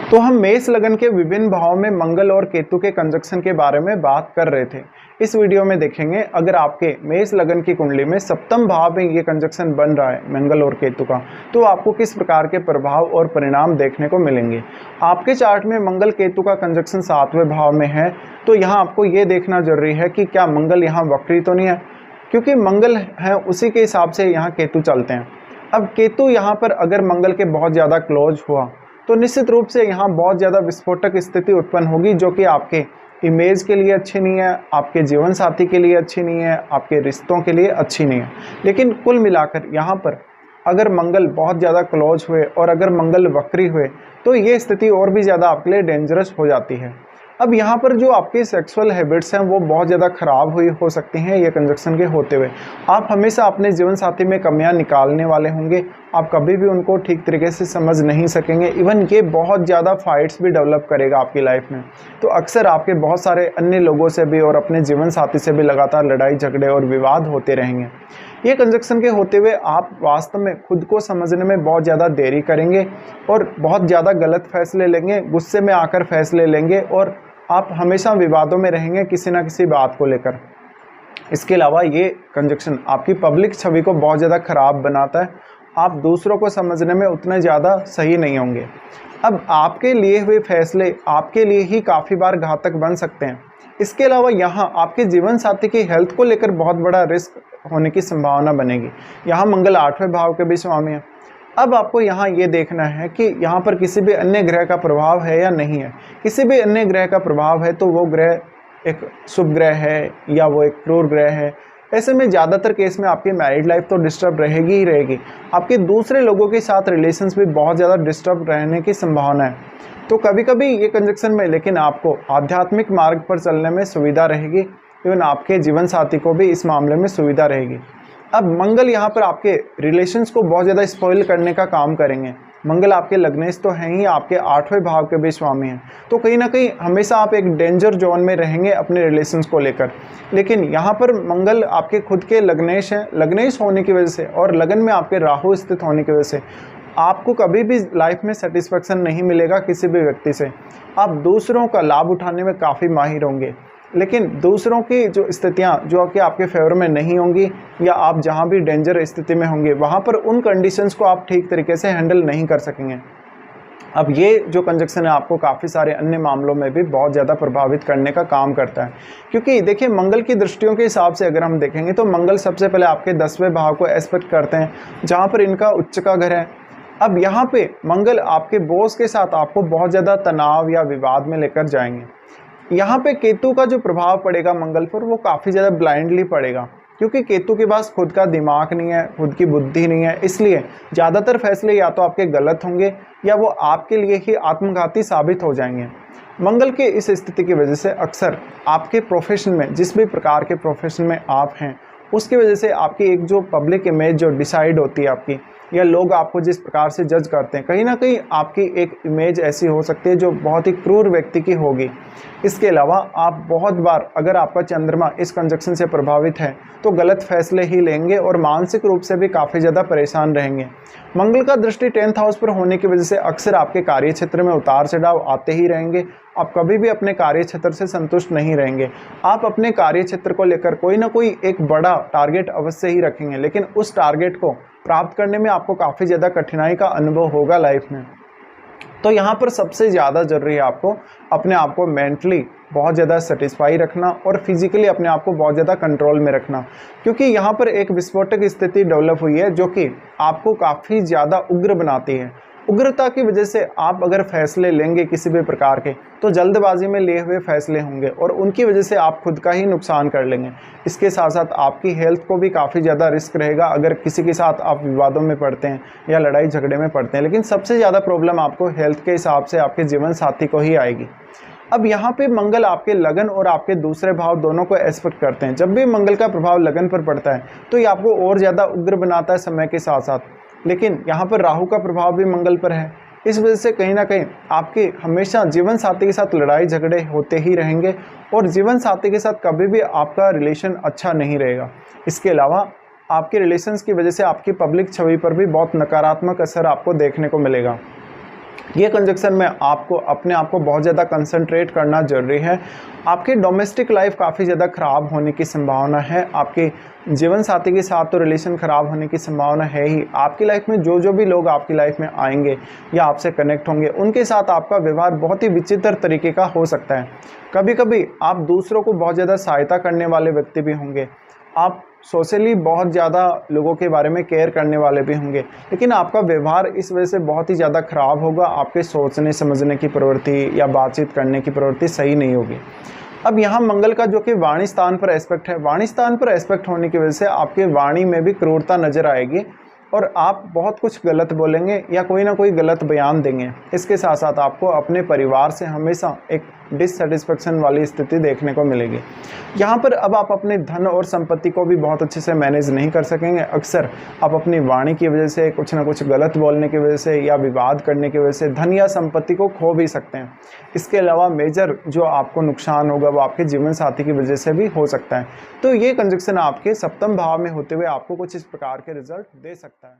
तो हम मेष लगन के विभिन्न भावों में मंगल और केतु के कंजक्शन के बारे में बात कर रहे थे। इस वीडियो में देखेंगे अगर आपके मेष लगन की कुंडली में सप्तम भाव में ये कंजक्शन बन रहा है मंगल और केतु का, तो आपको किस प्रकार के प्रभाव और परिणाम देखने को मिलेंगे। आपके चार्ट में मंगल केतु का कंजक्शन 7वें भाव में है, तो यहाँ आपको ये देखना जरूरी है कि क्या मंगल यहाँ वक्री तो नहीं है, क्योंकि मंगल है उसी के हिसाब से यहाँ केतु चलते हैं। अब केतु यहाँ पर अगर मंगल के बहुत ज़्यादा क्लोज हुआ तो निश्चित रूप से यहाँ बहुत ज़्यादा विस्फोटक स्थिति उत्पन्न होगी, जो कि आपके इमेज के लिए अच्छी नहीं है, आपके जीवन साथी के लिए अच्छी नहीं है, आपके रिश्तों के लिए अच्छी नहीं है। लेकिन कुल मिलाकर यहाँ पर अगर मंगल बहुत ज़्यादा क्लोज हुए और अगर मंगल वक्री हुए तो ये स्थिति और भी ज़्यादा आपके लिए डेंजरस हो जाती है। अब यहाँ पर जो आपकी सेक्सुअल हैबिट्स हैं वो बहुत ज़्यादा ख़राब हुई हो सकती हैं ये कंजक्शन के होते हुए। आप हमेशा अपने जीवन साथी में कमियां निकालने वाले होंगे, आप कभी भी उनको ठीक तरीके से समझ नहीं सकेंगे। इवन ये बहुत ज़्यादा फाइट्स भी डेवलप करेगा आपकी लाइफ में। तो अक्सर आपके बहुत सारे अन्य लोगों से भी और अपने जीवन साथी से भी लगातार लड़ाई झगड़े और विवाद होते रहेंगे। ये कंजक्शन के होते हुए आप वास्तव में खुद को समझने में बहुत ज़्यादा देरी करेंगे और बहुत ज़्यादा गलत फैसले लेंगे, गुस्से में आकर फैसले लेंगे और आप हमेशा विवादों में रहेंगे किसी ना किसी बात को लेकर। इसके अलावा ये कंजक्शन आपकी पब्लिक छवि को बहुत ज़्यादा ख़राब बनाता है, आप दूसरों को समझने में उतने ज़्यादा सही नहीं होंगे। अब आपके लिए हुए फैसले आपके लिए ही काफ़ी बार घातक बन सकते हैं। इसके अलावा यहाँ आपके जीवन साथी की हेल्थ को लेकर बहुत बड़ा रिस्क होने की संभावना बनेगी। यहाँ मंगल 8वें भाव के भी स्वामी है। अब आपको यहाँ ये देखना है कि यहाँ पर किसी भी अन्य ग्रह का प्रभाव है या नहीं है। किसी भी अन्य ग्रह का प्रभाव है तो वो ग्रह एक शुभ ग्रह है या वो एक क्रूर ग्रह है। ऐसे में ज़्यादातर केस में आपकी मैरिड लाइफ तो डिस्टर्ब रहेगी ही रहेगी, आपके दूसरे लोगों के साथ रिलेशंस भी बहुत ज़्यादा डिस्टर्ब रहने की संभावना है। तो कभी कभी ये कंजक्शन में लेकिन आपको आध्यात्मिक मार्ग पर चलने में सुविधा रहेगी, इवन आपके जीवन साथी को भी इस मामले में सुविधा रहेगी। अब मंगल यहाँ पर आपके रिलेशंस को बहुत ज़्यादा स्पॉइल करने का काम करेंगे। मंगल आपके लग्नेश तो हैं ही, आपके 8वें भाव के भी स्वामी हैं, तो कहीं ना कहीं हमेशा आप एक डेंजर जोन में रहेंगे अपने रिलेशंस को लेकर। लेकिन यहाँ पर मंगल आपके खुद के लग्नेश हैं, लग्नेश होने की वजह से और लगन में आपके राहु स्थित होने की वजह से आपको कभी भी लाइफ में सेटिस्फेक्शन नहीं मिलेगा किसी भी व्यक्ति से। आप दूसरों का लाभ उठाने में काफ़ी माहिर होंगे, लेकिन दूसरों की जो स्थितियाँ जो कि आपके फेवर में नहीं होंगी या आप जहाँ भी डेंजर स्थिति में होंगे वहाँ पर उन कंडीशंस को आप ठीक तरीके से हैंडल नहीं कर सकेंगे। अब ये जो कंजक्शन है आपको काफ़ी सारे अन्य मामलों में भी बहुत ज़्यादा प्रभावित करने का काम करता है, क्योंकि देखिए मंगल की दृष्टियों के हिसाब से अगर हम देखेंगे तो मंगल सबसे पहले आपके 10वें भाव को एस्पेक्ट करते हैं, जहाँ पर इनका उच्च का घर है। अब यहाँ पे मंगल आपके बॉस के साथ आपको बहुत ज़्यादा तनाव या विवाद में लेकर जाएंगे। यहाँ पे केतु का जो प्रभाव पड़ेगा मंगल पर वो काफ़ी ज़्यादा ब्लाइंडली पड़ेगा, क्योंकि केतु के पास खुद का दिमाग नहीं है, खुद की बुद्धि नहीं है, इसलिए ज़्यादातर फैसले या तो आपके गलत होंगे या वो आपके लिए ही आत्मघाती साबित हो जाएंगे। मंगल के इस स्थिति की वजह से अक्सर आपके प्रोफेशन में, जिस भी प्रकार के प्रोफेशन में आप हैं, उसकी वजह से आपकी एक जो पब्लिक इमेज जो डिसाइड होती है आपकी, या लोग आपको जिस प्रकार से जज करते हैं, कहीं ना कहीं आपकी एक इमेज ऐसी हो सकती है जो बहुत ही क्रूर व्यक्ति की होगी। इसके अलावा आप बहुत बार अगर आपका चंद्रमा इस कंजक्शन से प्रभावित है तो गलत फैसले ही लेंगे और मानसिक रूप से भी काफ़ी ज़्यादा परेशान रहेंगे। मंगल का दृष्टि 10th हाउस पर होने की वजह से अक्सर आपके कार्य क्षेत्र में उतार चढ़ाव आते ही रहेंगे। आप कभी भी अपने कार्य क्षेत्र से संतुष्ट नहीं रहेंगे। आप अपने कार्य क्षेत्र को लेकर कोई ना कोई एक बड़ा टारगेट अवश्य ही रखेंगे, लेकिन उस टारगेट को प्राप्त करने में आपको काफ़ी ज़्यादा कठिनाई का अनुभव होगा लाइफ में। तो यहाँ पर सबसे ज़्यादा ज़रूरी है आपको अपने आप को मेंटली बहुत ज़्यादा सेटिस्फाई रखना और फिजिकली अपने आप को बहुत ज़्यादा कंट्रोल में रखना, क्योंकि यहाँ पर एक विस्फोटक स्थिति डेवलप हुई है जो कि आपको काफ़ी ज़्यादा उग्र बनाती है। उग्रता की वजह से आप अगर फैसले लेंगे किसी भी प्रकार के तो जल्दबाजी में लिए हुए फैसले होंगे और उनकी वजह से आप खुद का ही नुकसान कर लेंगे। इसके साथ साथ आपकी हेल्थ को भी काफ़ी ज़्यादा रिस्क रहेगा अगर किसी के साथ आप विवादों में पड़ते हैं या लड़ाई झगड़े में पड़ते हैं। लेकिन सबसे ज़्यादा प्रॉब्लम आपको हेल्थ के हिसाब से आपके जीवन साथी को ही आएगी। अब यहाँ पे मंगल आपके लगन और आपके दूसरे भाव दोनों को एस्पेक्ट करते हैं। जब भी मंगल का प्रभाव लगन पर पड़ता है तो ये आपको और ज़्यादा उग्र बनाता है समय के साथ साथ। लेकिन यहाँ पर राहु का प्रभाव भी मंगल पर है, इस वजह से कहीं ना कहीं आपके हमेशा जीवन साथी के साथ लड़ाई झगड़े होते ही रहेंगे और जीवन साथी के साथ कभी भी आपका रिलेशन अच्छा नहीं रहेगा। इसके अलावा आपके रिलेशंस की वजह से आपकी पब्लिक छवि पर भी बहुत नकारात्मक असर आपको देखने को मिलेगा। ये कंजक्शन में आपको अपने आप को बहुत ज़्यादा कंसंट्रेट करना जरूरी है। आपकी डोमेस्टिक लाइफ काफ़ी ज़्यादा ख़राब होने की संभावना है। आपके जीवन साथी के साथ तो रिलेशन ख़राब होने की संभावना है ही। आपकी लाइफ में जो भी लोग आपकी लाइफ में आएंगे या आपसे कनेक्ट होंगे, उनके साथ आपका व्यवहार बहुत ही विचित्र तरीके का हो सकता है। कभी कभी आप दूसरों को बहुत ज़्यादा सहायता करने वाले व्यक्ति भी होंगे। आप सोशली बहुत ज़्यादा लोगों के बारे में केयर करने वाले भी होंगे, लेकिन आपका व्यवहार इस वजह से बहुत ही ज़्यादा ख़राब होगा। आपके सोचने समझने की प्रवृत्ति या बातचीत करने की प्रवृत्ति सही नहीं होगी। अब यहाँ मंगल का जो कि वाणी स्थान पर एस्पेक्ट है, वाणी स्थान पर एस्पेक्ट होने की वजह से आपके वाणी में भी क्रूरता नजर आएगी और आप बहुत कुछ गलत बोलेंगे या कोई ना कोई गलत बयान देंगे। इसके साथ साथ आपको अपने परिवार से हमेशा एक डिससेटिस्फेक्शन वाली स्थिति देखने को मिलेगी। यहाँ पर अब आप अपने धन और संपत्ति को भी बहुत अच्छे से मैनेज नहीं कर सकेंगे। अक्सर आप अपनी वाणी की वजह से, कुछ ना कुछ गलत बोलने की वजह से या विवाद करने की वजह से धन या संपत्ति को खो भी सकते हैं। इसके अलावा मेजर जो आपको नुकसान होगा वो आपके जीवन साथी की वजह से भी हो सकता है। तो ये कंजक्शन आपके सप्तम भाव में होते हुए आपको कुछ इस प्रकार के रिजल्ट दे सकता है।